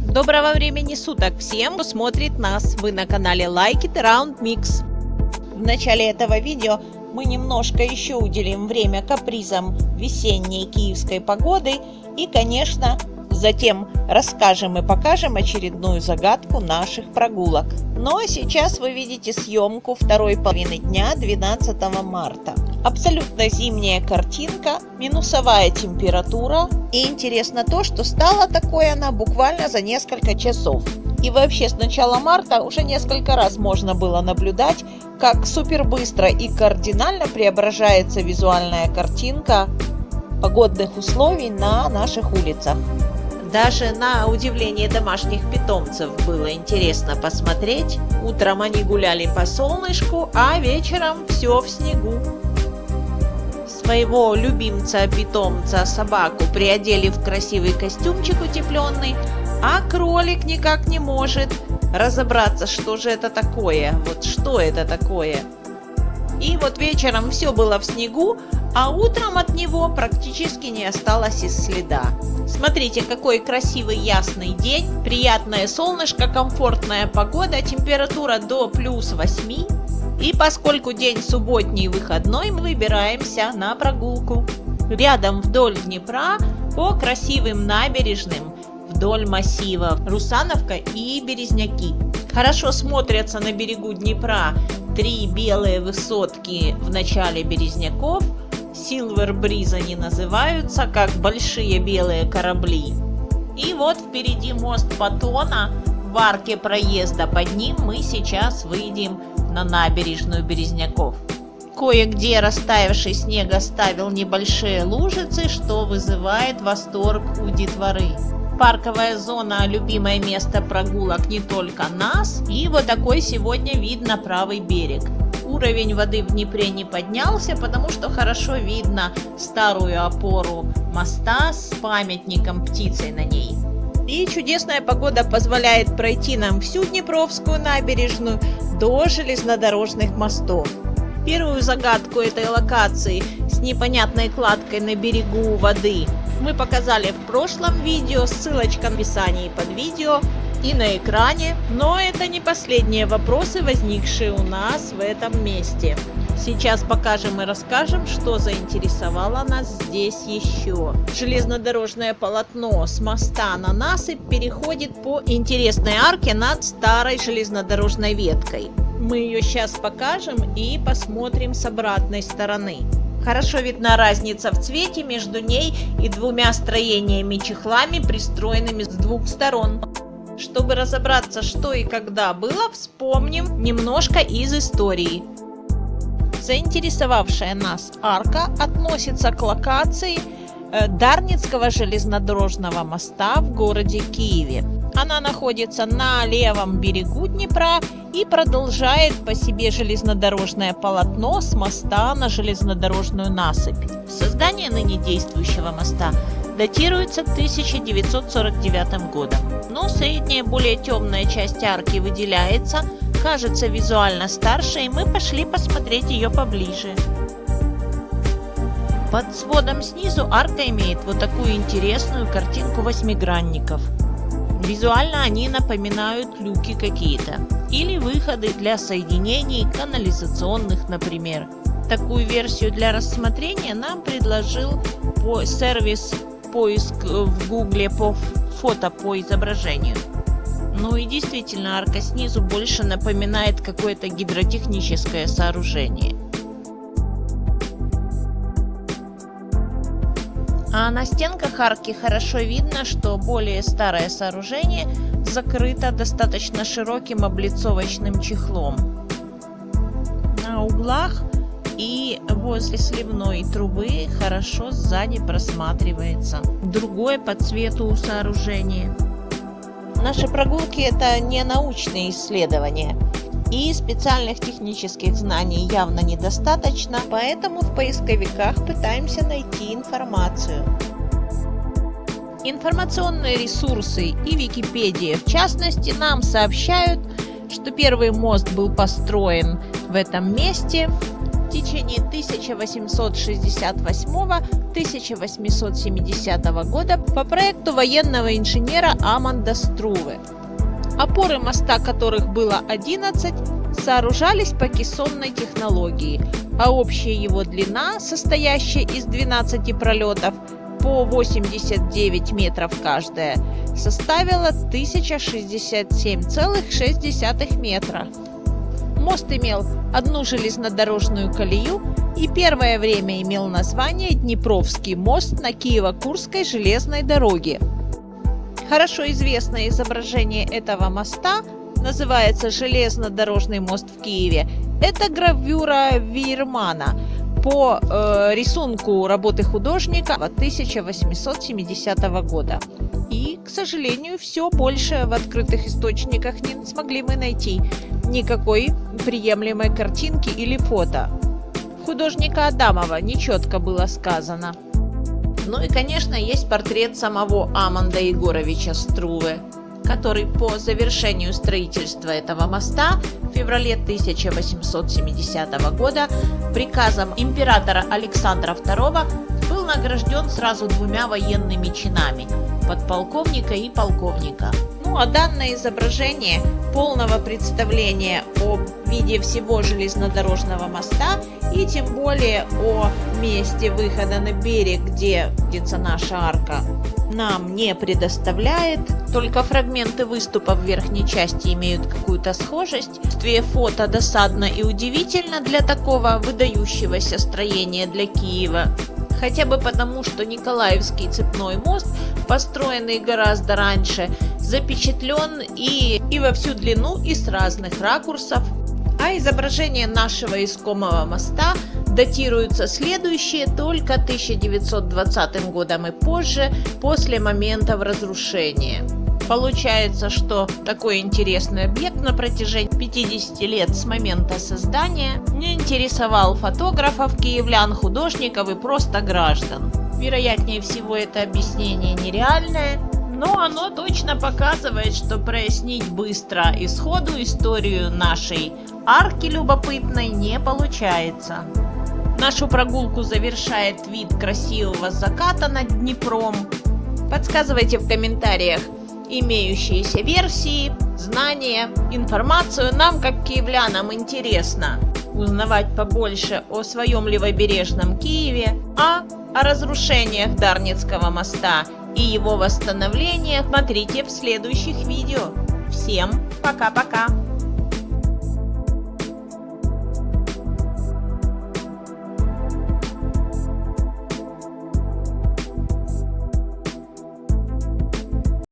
Доброго времени суток всем, кто смотрит нас. Вы на канале Like It Round Mix. В начале этого видео мы немножко еще уделим время капризам весенней киевской погоды и, конечно, затем расскажем и покажем очередную загадку наших прогулок. Ну а сейчас вы видите съемку второй половины дня 12 марта. Абсолютно зимняя картинка, минусовая температура. И интересно то, что стала такой она буквально за несколько часов. И вообще с начала марта уже несколько раз можно было наблюдать, как супер быстро и кардинально преображается визуальная картинка погодных условий на наших улицах. Даже на удивление домашних питомцев было интересно посмотреть. Утром они гуляли по солнышку, а вечером все в снегу. Своего любимца-питомца собаку приодели в красивый костюмчик утепленный, а кролик никак не может разобраться, что же это такое, вот что это такое. И вот вечером все было в снегу, а утром от него практически не осталось и следа. Смотрите, какой красивый ясный день, приятное солнышко, комфортная погода, температура до +8. И поскольку день субботний выходной, мы выбираемся на прогулку. Рядом вдоль Днепра по красивым набережным, вдоль массива Русановка и Березняки. Хорошо смотрятся на берегу Днепра три белые высотки в начале Березняков. Silver Breeze они называются, как большие белые корабли. И вот впереди мост Патона. В арке проезда под ним мы сейчас выйдем на набережную Березняков. Кое-где растаявший снег оставил небольшие лужицы, что вызывает восторг у детворы. Парковая зона – любимое место прогулок не только нас, и вот такой сегодня вид на правый берег. Уровень воды в Днепре не поднялся, потому что хорошо видно старую опору моста с памятником птицей на ней. И чудесная погода позволяет пройти нам всю Днепровскую набережную до железнодорожных мостов. Первую загадку этой локации с непонятной кладкой на берегу воды мы показали в прошлом видео, ссылочка в описании под видео и на экране, но это не последние вопросы, возникшие у нас в этом месте. Сейчас покажем и расскажем, что заинтересовало нас здесь еще. Железнодорожное полотно с моста на насыпь переходит по интересной арке над старой железнодорожной веткой. Мы ее сейчас покажем и посмотрим с обратной стороны. Хорошо видна разница в цвете между ней и двумя строениями-чехлами, пристроенными с двух сторон. Чтобы разобраться, что и когда было, вспомним немножко из истории. Заинтересовавшая нас арка относится к локации Дарницкого железнодорожного моста в городе Киеве. Она находится на левом берегу Днепра и продолжает по себе железнодорожное полотно с моста на железнодорожную насыпь. Создание ныне действующего моста датируется 1949 годом. Но средняя, более темная часть арки выделяется, кажется визуально старше, и мы пошли посмотреть ее поближе. Под сводом снизу арка имеет вот такую интересную картинку восьмигранников. Визуально они напоминают люки какие-то или выходы для соединений канализационных, например. Такую версию для рассмотрения нам предложил сервис поиск в Гугле по фото по изображению. Ну и действительно, арка снизу больше напоминает какое-то гидротехническое сооружение. А на стенках арки хорошо видно, что более старое сооружение закрыто достаточно широким облицовочным чехлом. На углах и возле сливной трубы хорошо сзади просматривается другое по цвету сооружение. Наши прогулки – это не научные исследования, и специальных технических знаний явно недостаточно, поэтому в поисковиках пытаемся найти информацию. Информационные ресурсы и Википедия, в частности, нам сообщают, что первый мост был построен в этом месте в течение 1868-1870 года по проекту военного инженера Аманда Струве. Опоры моста, которых было 11, сооружались по кессонной технологии, а общая его длина, состоящая из 12 пролетов по 89 метров каждая, составила 1067,6 метра. Мост имел одну железнодорожную колею и первое время имел название Днепровский мост на Киево-Курской железной дороге. Хорошо известное изображение этого моста называется «Железнодорожный мост в Киеве». Это гравюра Вейермана по рисунку работы художника 1870 года. И, к сожалению, все больше в открытых источниках не смогли мы найти никакой приемлемой картинки или фото. Художника Адамова нечетко было сказано. Ну и, конечно, есть портрет самого Аманда Егоровича Струве, который по завершению строительства этого моста в феврале 1870 года приказом императора Александра II был награжден сразу двумя военными чинами – подполковника и полковника. Ну а данное изображение полного представления о виде всего железнодорожного моста и тем более о месте выхода на берег, где находится наша арка, нам не предоставляет. Только фрагменты выступа в верхней части имеют какую-то схожесть. Фото досадно и удивительно для такого выдающегося строения для Киева. Хотя бы потому, что Николаевский цепной мост, построенный гораздо раньше, запечатлен и во всю длину, и с разных ракурсов. А изображение нашего искомого моста датируются следующие только 1920 годом и позже, после моментов разрушения. Получается, что такой интересный объект на протяжении 50 лет с момента создания не интересовал фотографов, киевлян, художников и просто граждан. Вероятнее всего, это объяснение нереальное, но оно точно показывает, что прояснить быстро и сходу историю нашей арки любопытной не получается. Нашу прогулку завершает вид красивого заката над Днепром. Подсказывайте в комментариях имеющиеся версии, знания, информацию. Нам, как киевлянам, интересно узнавать побольше о своем левобережном Киеве, а о разрушениях Дарницкого моста и его восстановлениях смотрите в следующих видео. Всем пока-пока!